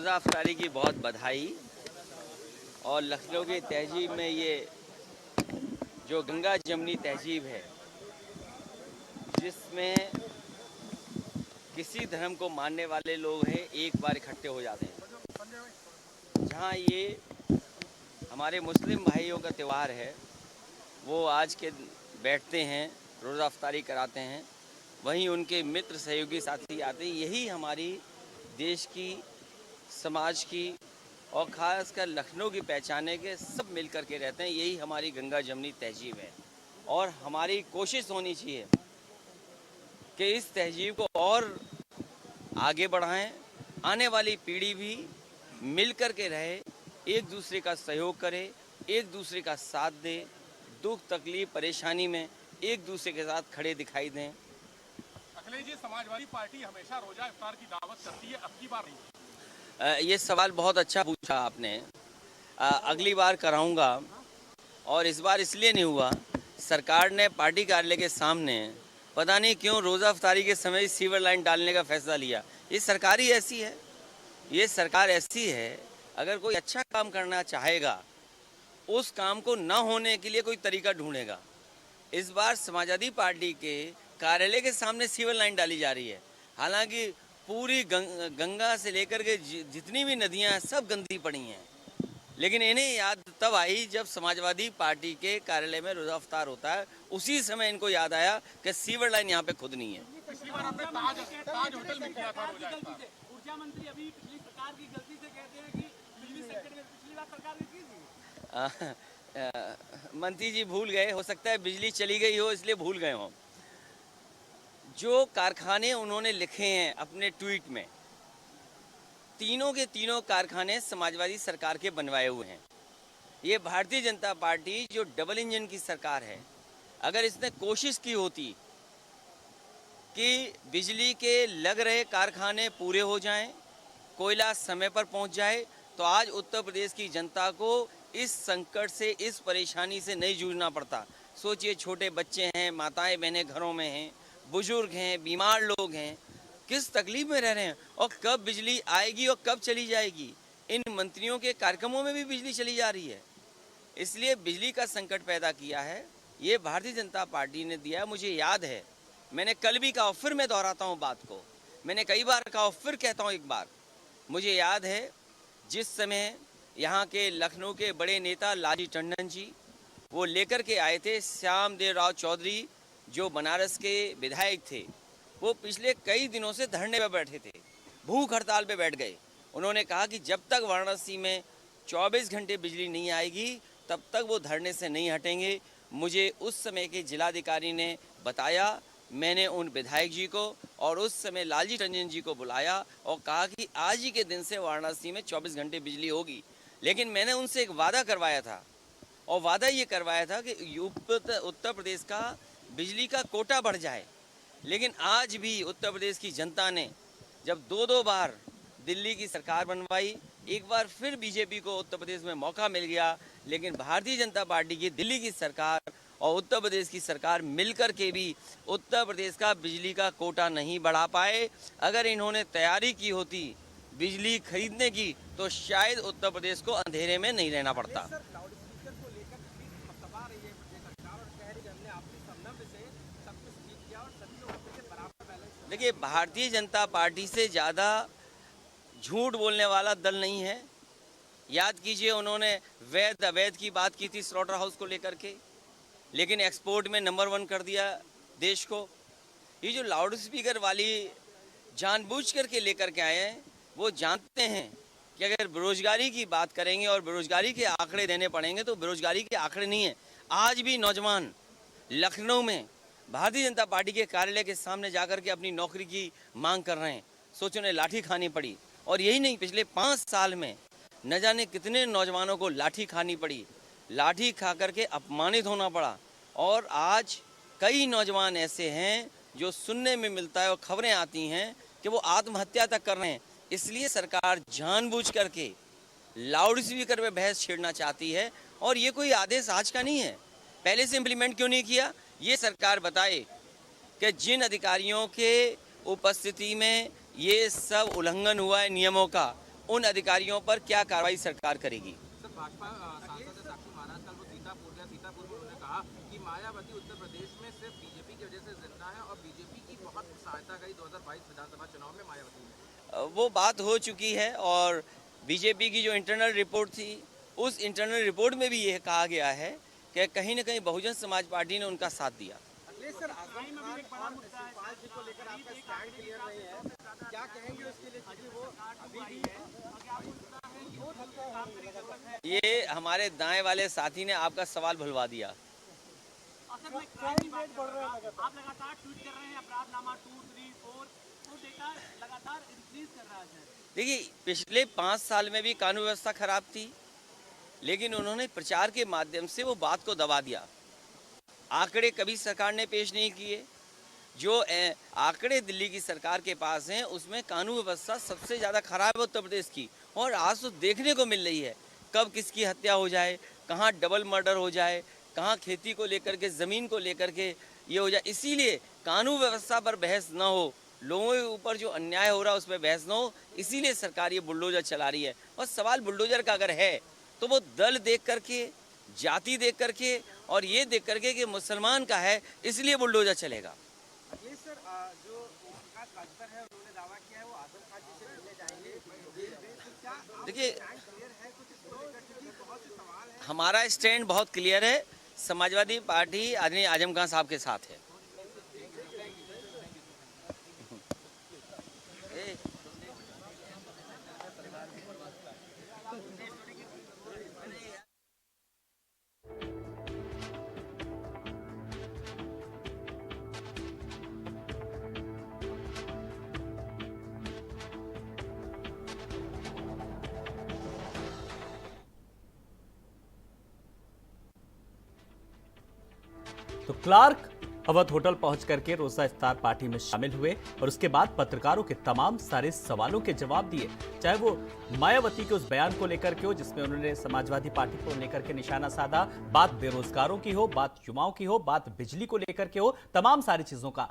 रोज़ा अफ्तारी की बहुत बधाई। और लखनऊ की तहजीब में ये जो गंगा जमनी तहजीब है, जिसमें किसी धर्म को मानने वाले लोग हैं एक बार इकट्ठे हो जाते हैं। जहाँ ये हमारे मुस्लिम भाइयों का त्यौहार है, वो आज के बैठते हैं, रोज़ा अफ्तारी कराते हैं, वहीं उनके मित्र सहयोगी साथी आते हैं। यही हमारी देश की, समाज की और ख़ासकर लखनऊ की पहचान है कि सब मिल कर के रहते हैं। यही हमारी गंगा जमनी तहजीब है और हमारी कोशिश होनी चाहिए कि इस तहजीब को और आगे बढ़ाएं। आने वाली पीढ़ी भी मिल कर के रहे, एक दूसरे का सहयोग करे, एक दूसरे का साथ दे, दुख तकलीफ परेशानी में एक दूसरे के साथ खड़े दिखाई दें। अखिलेश जी, समाजवादी पार्टी हमेशा रोजा इफ्तार की दावत करती है, अब की बार नहीं। ये सवाल बहुत अच्छा पूछा आपने। अगली बार कराऊंगा। और इस बार इसलिए नहीं हुआ, सरकार ने पार्टी कार्यालय के सामने पता नहीं क्यों रोज़ा अफ्तारी के समय सीवर लाइन डालने का फैसला लिया। ये सरकार ही ऐसी है, ये सरकार ऐसी है। अगर कोई अच्छा काम करना चाहेगा, उस काम को न होने के लिए कोई तरीका ढूंढेगा। इस बार समाजवादी पार्टी के कार्यालय के सामने सीवर लाइन डाली जा रही है। हालांकि पूरी गंगा से लेकर के जितनी भी नदियां हैं सब गंदी पड़ी हैं, लेकिन इन्हें याद तब आई जब समाजवादी पार्टी के कार्यालय में रोज़ा अफ्तार होता है। उसी समय इनको याद आया कि सीवर लाइन यहाँ पे खुदनी है। पिछली बार आपने ताज होटल में किया था रोजा इफ्तार। ऊर्जा मंत्री अभी पिछली सरकार की गलती से कहते हैं कि बिजली संकट में पिछली बार सरकार ने की थी। मंत्री जी भूल गए, हो सकता है बिजली चली गई हो इसलिए भूल गए हों। जो कारखाने उन्होंने लिखे हैं अपने ट्वीट में, तीनों के तीनों कारखाने समाजवादी सरकार के बनवाए हुए हैं। ये भारतीय जनता पार्टी जो डबल इंजन की सरकार है, अगर इसने कोशिश की होती कि बिजली के लग रहे कारखाने पूरे हो जाएं, कोयला समय पर पहुंच जाए, तो आज उत्तर प्रदेश की जनता को इस संकट से, इस परेशानी से नहीं जूझना पड़ता। सोचिए, छोटे बच्चे हैं, माताएं बहनें घरों में हैं, बुजुर्ग हैं, बीमार लोग हैं, किस तकलीफ में रह रहे हैं। और कब बिजली आएगी और कब चली जाएगी, इन मंत्रियों के कार्यक्रमों में भी बिजली चली जा रही है। इसलिए बिजली का संकट पैदा किया है, ये भारतीय जनता पार्टी ने दिया है। मुझे याद है, मैंने कल भी कहा, फिर मैं दोहराता हूँ बात को, मैंने कई बार कहा, फिर कहता हूँ एक बार। मुझे याद है जिस समय यहाँ के लखनऊ के बड़े नेता लालजी टंडन जी वो लेकर के आए थे, श्याम देव राव चौधरी जो बनारस के विधायक थे, वो पिछले कई दिनों से धरने पर बैठे थे, भूख हड़ताल पे बैठ गए। उन्होंने कहा कि जब तक वाराणसी में 24 घंटे बिजली नहीं आएगी तब तक वो धरने से नहीं हटेंगे। मुझे उस समय के जिलाधिकारी ने बताया, मैंने उन विधायक जी को और उस समय लालजी टंडन जी को बुलाया और कहा कि आज ही के दिन से वाराणसी में 24 घंटे बिजली होगी। लेकिन मैंने उनसे एक वादा करवाया था, और वादा ये करवाया था कि उत्तर प्रदेश का बिजली का कोटा बढ़ जाए। लेकिन आज भी उत्तर प्रदेश की जनता ने जब दो बार दिल्ली की सरकार बनवाई, एक बार फिर बीजेपी को उत्तर प्रदेश में मौका मिल गया, लेकिन भारतीय जनता पार्टी की दिल्ली की सरकार और उत्तर प्रदेश की सरकार मिलकर के भी उत्तर प्रदेश का बिजली का कोटा नहीं बढ़ा पाए। अगर इन्होंने तैयारी की होती बिजली खरीदने की, तो शायद उत्तर प्रदेश को अंधेरे में नहीं रहना पड़ता। देखिए, भारतीय जनता पार्टी से ज़्यादा झूठ बोलने वाला दल नहीं है। याद कीजिए, उन्होंने वैध अवैध की बात की थी स्लॉटर हाउस को लेकर के, लेकिन एक्सपोर्ट में नंबर 1 कर दिया देश को। ये जो लाउड स्पीकर वाली जानबूझ करके लेकर के आए हैं, वो जानते हैं कि अगर बेरोजगारी की बात करेंगे और बेरोजगारी के आंकड़े देने पड़ेंगे तो बेरोजगारी के आंकड़े नहीं है। आज भी नौजवान लखनऊ में भारतीय जनता पार्टी के कार्यालय के सामने जाकर के अपनी नौकरी की मांग कर रहे हैं। सोचो, उन्हें लाठी खानी पड़ी। और यही नहीं, पिछले 5 साल में न जाने कितने नौजवानों को लाठी खानी पड़ी, लाठी खा करके अपमानित होना पड़ा। और आज कई नौजवान ऐसे हैं जो सुनने में मिलता है और खबरें आती हैं कि वो आत्महत्या तक कर रहे हैं। इसलिए सरकार जानबूझ करके लाउड स्पीकर पे बहस छेड़ना चाहती है। और ये कोई आदेश आज का नहीं है, पहले से इम्प्लीमेंट क्यों नहीं किया, ये सरकार बताए कि जिन अधिकारियों के उपस्थिति में ये सब उल्लंघन हुआ है नियमों का, उन अधिकारियों पर क्या कार्रवाई सरकार करेगी। सर भाजपा सांसद साक्षी महाराज कल वो सीतापुर गया, सीतापुर में उन्होंने कहा कि मायावती उत्तर प्रदेश में सिर्फ बीजेपी की वजह से जिंदा है और बीजेपी की बहुत सहायता करी 2022 विधानसभा चुनाव में मायावती ने। वो बात हो चुकी है और बीजेपी की जो इंटरनल रिपोर्ट थी उस इंटरनल रिपोर्ट में भी यह कहा गया है कि कहीं न कहीं बहुजन समाज पार्टी ने उनका साथ दिया। सर आजम खान और शिवपाल जी को लेकर आपका स्टैंड क्लियर नहीं है, क्या कहेंगे उसके लिए क्योंकि वो अभी भी ये हमारे दाएं वाले साथी ने आपका सवाल भुलवा दिया। आप लगातार ट्वीट कर रहे हैं, अपराधनामा 2, 3, 4 वो डेटा लगातार इंक्रीज कर रहा है। देखिए, पिछले 5 साल में भी कानून व्यवस्था खराब थी, लेकिन उन्होंने प्रचार के माध्यम से वो बात को दबा दिया। आंकड़े कभी सरकार ने पेश नहीं किए। जो आंकड़े दिल्ली की सरकार के पास हैं उसमें कानून व्यवस्था सबसे ज़्यादा खराब है उत्तर प्रदेश की, और आज तो देखने को मिल रही है कब किसकी हत्या हो जाए, कहाँ डबल मर्डर हो जाए, कहाँ खेती को लेकर के, ज़मीन को लेकर के ये हो जाए। इसीलिए कानून व्यवस्था पर बहस ना हो, लोगों के ऊपर जो अन्याय हो रहा है उस पर बहस ना हो, इसीलिए सरकार ये बुलडोजर चला रही है। और सवाल बुलडोजर का अगर है तो वो दल देख करके, जाति देख करके और ये देख करके कि मुसलमान का है इसलिए बुलडोजर चलेगा। अखिलेश सर, जो ओम प्रकाश राजभर है उन्होंने दावा किया है वो आजम खान जी से मिलने जाएंगे। देखिए, क्लियर है कुछ इसको लेकर क्योंकि बहुत से सवाल है। हमारा स्टैंड बहुत क्लियर है, समाजवादी पार्टी आदरणीय आजम खान साहब के साथ है। तो क्लार्क अवध होटल पहुंच करके रोजा इफ्तार पार्टी में शामिल हुए और उसके बाद पत्रकारों के तमाम सारे सवालों के जवाब दिए, चाहे वो मायावती के उस बयान को लेकर के हो जिसमें उन्होंने समाजवादी पार्टी को लेकर के निशाना साधा, बात बेरोजगारों की हो, बात युवाओं की हो, बात बिजली को लेकर के हो, तमाम सारी चीजों का